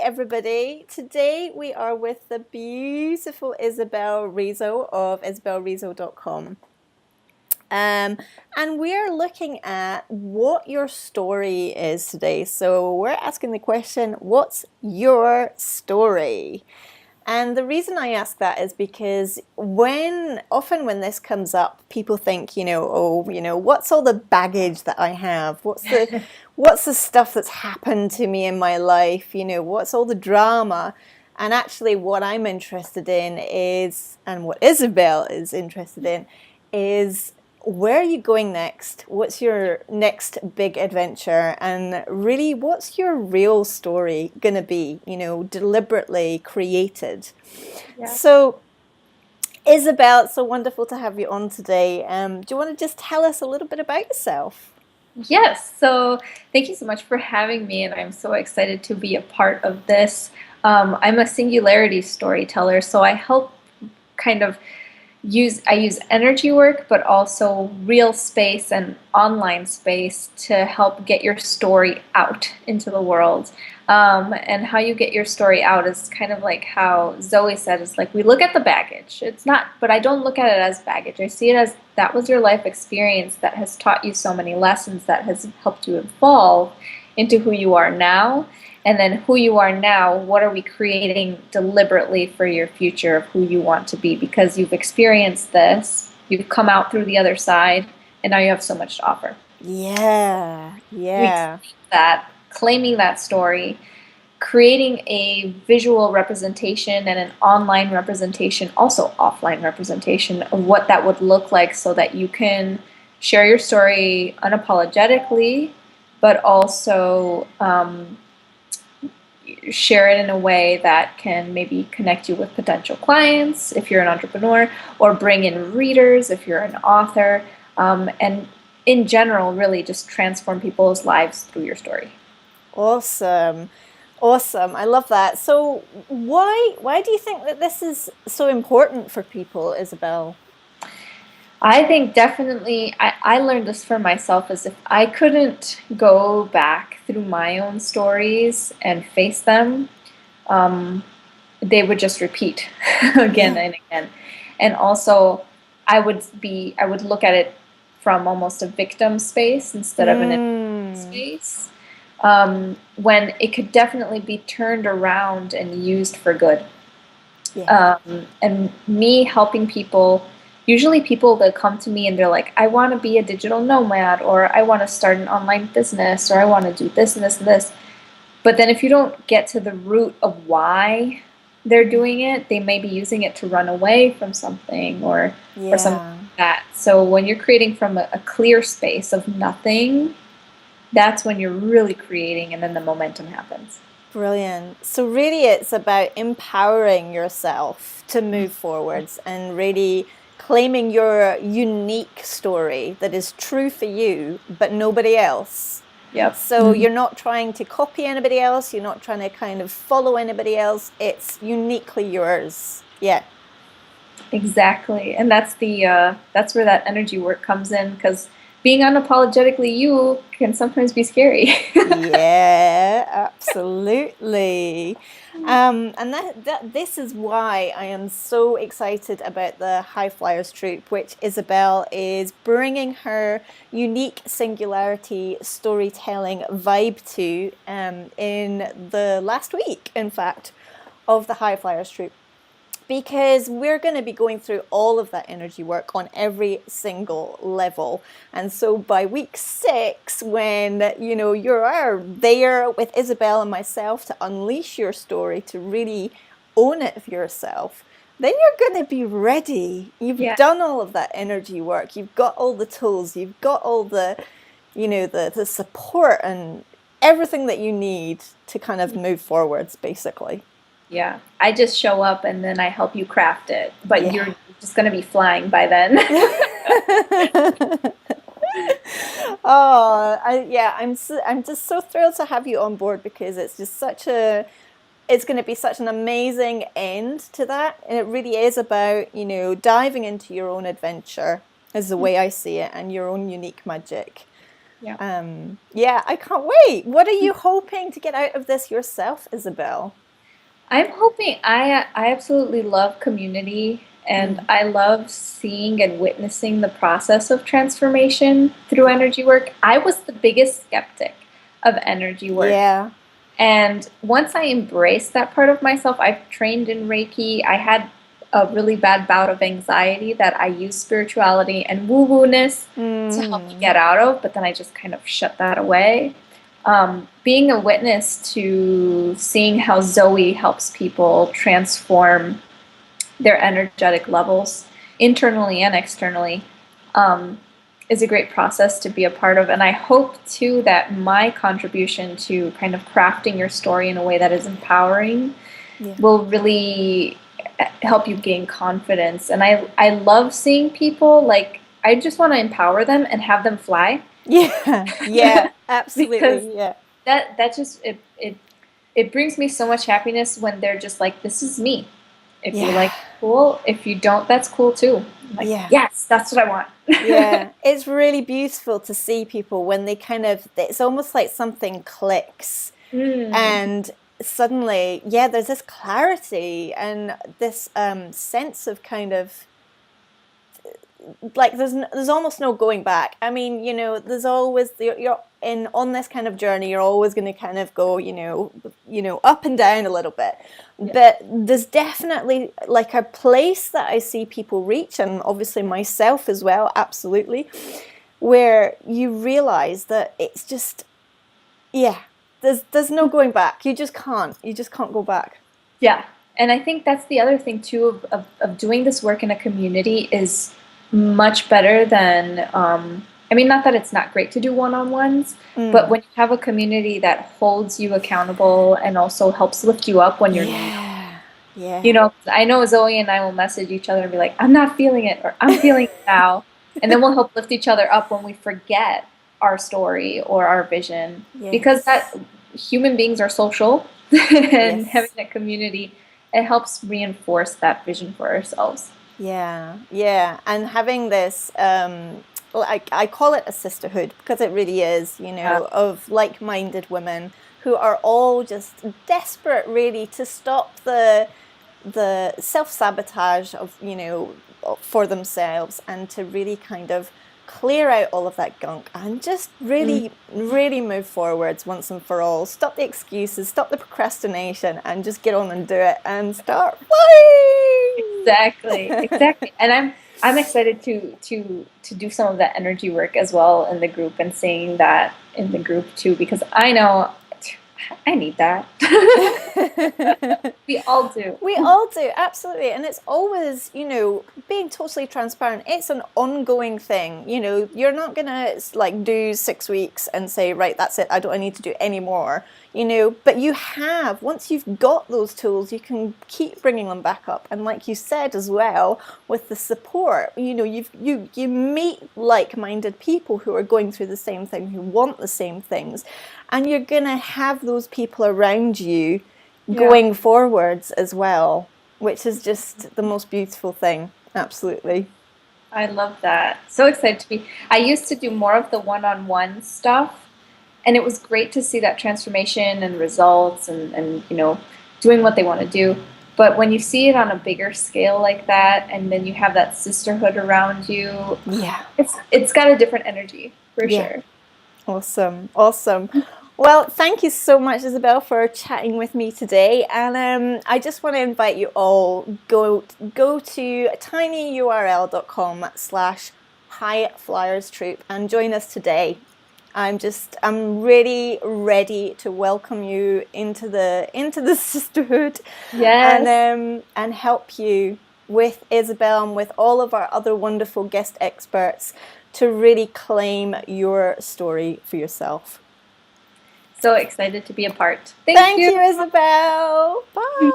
everybody. Today we are with the beautiful Isabel Rizzo of isabelrizzo.com. And we're looking at what your story is today. So we're asking the question, what's your story? And the reason I ask that is because often when this comes up, people think, what's all the baggage that I have? What's the stuff that's happened to me in my life? What's all the drama? And actually what I'm interested in is, and what Isabel is interested in, is where are you going next? What's your next big adventure? And really, what's your real story going to be, deliberately created? Yeah. So, Isabel, it's so wonderful to have you on today. Do you want to just tell us a little bit about yourself? Yes. So thank you so much for having me, and I'm so excited to be a part of this. I'm a singularity storyteller, so I help kind of use energy work, but also real space and online space to help get your story out into the world. And how you get your story out is kind of like how Zoe said, it's like we look at the baggage. It's not, but I don't look at it as baggage. I see it as that was your life experience that has taught you so many lessons that has helped you evolve into who you are now. And then who you are now, what are we creating deliberately for your future of who you want to be? Because you've experienced this, you've come out through the other side, and now you have so much to offer. Yeah, Reclaiming yeah. that, claiming that story, creating a visual representation and an online representation, also offline representation of what that would look like so that you can share your story unapologetically, but also share it in a way that can maybe connect you with potential clients if you're an entrepreneur, or bring in readers if you're an author, and in general, really just transform people's lives through your story. Awesome. Awesome. I love that. So why do you think that this is so important for people, Isabel? I think definitely I learned this for myself as if I couldn't go back through my own stories and face them, um, they would just repeat again Yeah. and again. And also I would look at it from almost a victim space instead of an innocent Mm. space. When it could definitely be turned around and used for good. Yeah. And me helping people, usually people that come to me and they're like, I want to be a digital nomad, or I want to start an online business, or I want to do this and this and this. But then if you don't get to the root of why they're doing it, they may be using it to run away from something, or something Yeah. like that. So when you're creating from a clear space of nothing, that's when you're really creating, and then the momentum happens. Brilliant. So really it's about empowering yourself to move forwards and really claiming your unique story that is true for you, but nobody else. Yep. So you're not trying to copy anybody else, you're not trying to kind of follow anybody else. It's uniquely yours. Yeah. Exactly. And that's where that energy work comes in, because being unapologetically you can sometimes be scary. Yeah, absolutely. And that this is why I am so excited about the Highflyers troupe, which Isabel is bringing her unique singularity storytelling vibe to in the last week, in fact, of the Highflyers troupe, because we're going to be going through all of that energy work on every single level. And so by week 6, when you are there with Isabel and myself to unleash your story, to really own it for yourself, then you're going to be ready. You've Yeah. done all of that energy work, you've got all the tools, you've got all the the support and everything that you need to kind of move forwards, basically. Yeah. I just show up and then I help you craft it, but Yeah. you're just going to be flying by then. Oh, I'm just so thrilled to have you on board, because it's going to be such an amazing end to that, and it really is about, diving into your own adventure, is the way I see it, and your own unique magic. Yeah. Yeah, I can't wait. What are you hoping to get out of this yourself, Isabel? I'm hoping I absolutely love community and Mm. I love seeing and witnessing the process of transformation through energy work. I was the biggest skeptic of energy work. Yeah. And once I embraced that part of myself, I've trained in Reiki. I had a really bad bout of anxiety that I used spirituality and woo-woo-ness to help me Mm. get out of, but then I just kind of shut that away. Being a witness to seeing how Zoe helps people transform their energetic levels internally and externally um, is a great process to be a part of. And I hope too that my contribution to kind of crafting your story in a way that is empowering Yeah. will really help you gain confidence. And I love seeing people like I just want to empower them and have them fly Yeah. Yeah. because Absolutely. Yeah. that just it brings me so much happiness when they're just like, this is me. If you Yeah. like, cool. If you don't, that's cool too. I'm like, Yeah. yes, that's what I want. Yeah, it's really beautiful to see people when they kind of, it's almost like something clicks Mm, and suddenly, yeah, there's this clarity and this sense of kind of like there's almost no going back. I mean, there's always you're in on this kind of journey. You're always going to kind of go, up and down a little bit. yeah, But there's definitely like a place that I see people reach, and obviously myself as well, absolutely, where you realize that it's just yeah, there's no going back. You just can't go back. yeah. And I think that's the other thing too of doing this work in a community is much better than I mean, not that it's not great to do one-on-ones, but Mm. when you have a community that holds you accountable and also helps lift you up when you're Yeah, you yeah, know, I know Zoe and I will message each other and be like, I'm not feeling it, or I'm feeling it now. And then we'll help lift each other up when we forget our story or our vision. Because that yes. human beings are social and having Yes. that community, it helps reinforce that vision for ourselves. Yeah. Yeah. And having this, like I call it a sisterhood because it really is, Yeah. of like-minded women who are all just desperate really to stop the self-sabotage of, for themselves and to really kind of clear out all of that gunk and just Mm, really, really move forwards once and for all. Stop the excuses, stop the procrastination, and just get on and do it and start exactly, flying. exactly. And I'm excited to do some of that energy work as well in the group and seeing that in the group too because I know I need that. We all do. We all do, absolutely. And it's always, being totally transparent, it's an ongoing thing. You're not going to like do 6 weeks and say, right, that's it. I need to do any more, but once you've got those tools, you can keep bringing them back up. And like you said as well, with the support, you meet like-minded people who are going through the same thing, who want the same things. And you're going to have those people around you Yeah. going forwards as well, which is just the most beautiful thing. Absolutely. I love that. So excited to be. I used to do more of the one-on-one stuff, and it was great to see that transformation and results and doing what they want to do. But when you see it on a bigger scale like that, and then you have that sisterhood around you, Yeah. it's got a different energy for Yeah. sure. Awesome. Awesome. Well, thank you so much, Isabel, for chatting with me today. And I just want to invite you all go to tinyurl.com/Highflyers troop and join us today. I'm really ready to welcome you into the sisterhood Yes. and help you with Isabel and with all of our other wonderful guest experts to really claim your story for yourself. So excited to be a part. Thank Thank you. you, Isabel. Bye.